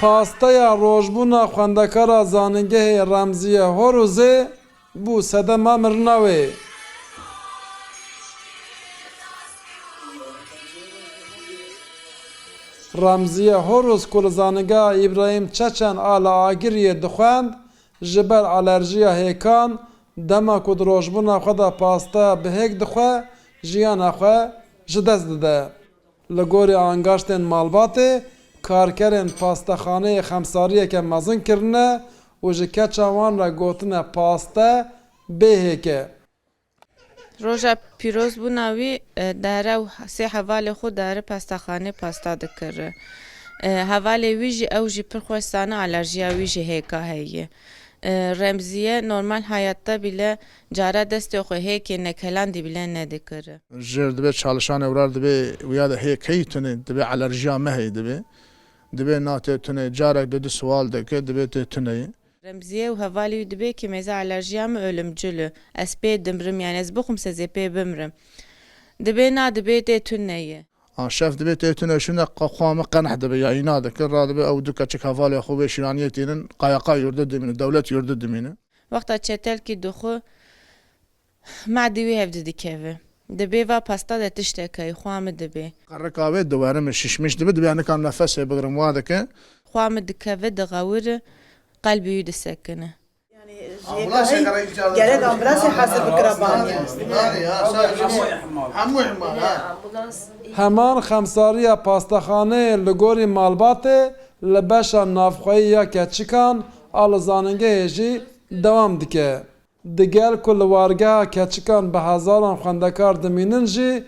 Pastaya rojbuna xwendekara zanîngehê Remziye Horozê bû sedema mirinavê. Remziye Horoz ku li zanîngeha İbrahîm Çeçen a li Agiriyê dixwend ji ber alerjiya hêkan dema ku di rojbûna xwe de pasta bi hêk dixwe jiyana xwe ji dest dide. Li gorî angaştên malbatê karkerên pastaxaneyê xemsariyeke mezin kirine û ji keça wan re gotine pasta bê hêke. Roja pîroz bûna wî dere û sê hevalê xwe dere pestaxanê pasta dikir. Hevalê wî jî ew jî pir xweş zane alerjiya wî jî hêka heye. Remziye normal hayatta bile cara destê xwe hêkê nekelandî bile nedikir. Ji dibe çalışan evrar dibe ya da hêkeyî tune dibe alerjiya me heye dibe. Dibe natê tune carek dedi sual dike dibe tê tuneyê. Remziye û hevalê wî dibe ki mêze alerjiya me ölümcül. Ez pê dimrim yani ez bixwim sezê pê bimrim. Dibe na dibe tê tuneyê. Şef dibe tê tune şune xwe me qeneh dibe ya îna dikir ra dibe ew du keçik hevalê xwe bê şîraniyê tînin qayaka yurdu dimîne dewlet yurdu dimîne. Wexta çetelkî dixwe madî wî hev dikeve. Dibe va pasta de tiştekê xwe me dibe. Qerreka wê diwerim şişmiş dibe dibe nikan nefesê bigirim wa dike. Xwe me dikeve diğewir qalbî wî disekine. gerek ambulansı hasıl bikirabaniye. Heman xemsariya pastaxaneyê li gorî malbatê li beşa navxweyî ya keçikan a li zanîngehê jî dewam dike. Digel ku li wargeha keçikan bi hezaran xwendekar dimînin jî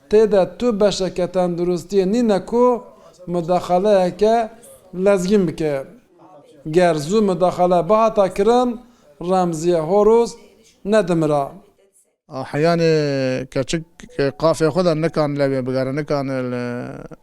têde tu beşeke tendurustiyê nîne ku müdaxaleyeke lezgîn bike. Ger zû müdaxale bihata kirin Remziye Horoz nedimira. Ahyanê keçik qafê xwe de nikan levê bigere nikan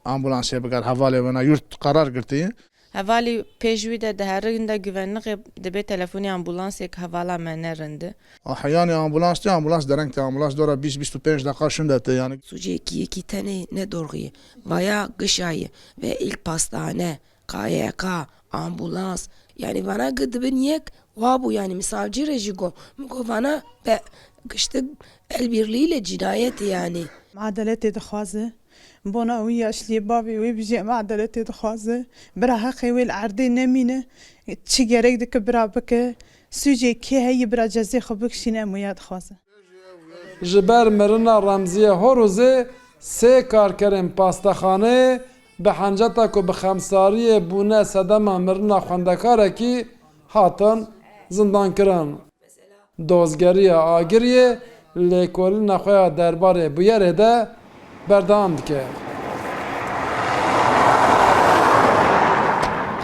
ambulansê biger hevalê wena yurt qarar girtiye. Hevalî pêşwî de diherin de güvenliqê dibe telefonî ambulansek hevala me nerindi. Ahyanê ambulans te ambulans dereng te ambulans dora 20-25 dakika şunda te yani. Suceki tane ne dorgi baya gışayı ve ilk pastane KYK ambulans yani bana gıdıbın yek bu yani misafir rejigo mgo bana be gıştık el birliğiyle cinayet yani. عدالتي دخوازه بونا ويا شلي بابي وي بيجي عدالتي دخوازه برا حقي وي العردي نمينه تشي جريك دك برا بك سوجي كي هي برا جزي خبك شينا مويا دخوازه Ji ber mirina Remziye Horozê sê karkerên pastaxaneyê bi henceta ku bi xemsariyê bûne sedema mirina xwendekarekî hatin zindankirin. Dozgeriya Agiriyê lêkolîna xwe ya derbarê bûyerê de berdewam dike.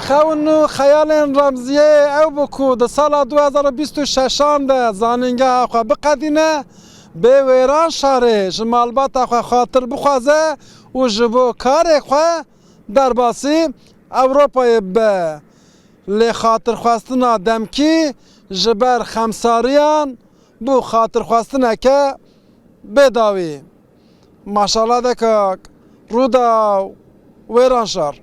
Xewn û xeyalên Remziyê ew bû ku di sala 2026 de zanîngeha xwe biqedîne bê wêran şarê ji malbata xwe xatir bixwaze û ji bo karê xwe derbasî Ewropayê be. Lê xatirxwestina demkî ji ber xemsariyan bû xatirxwestineke bêdawî. Maşallah dekak rûda wêran şar.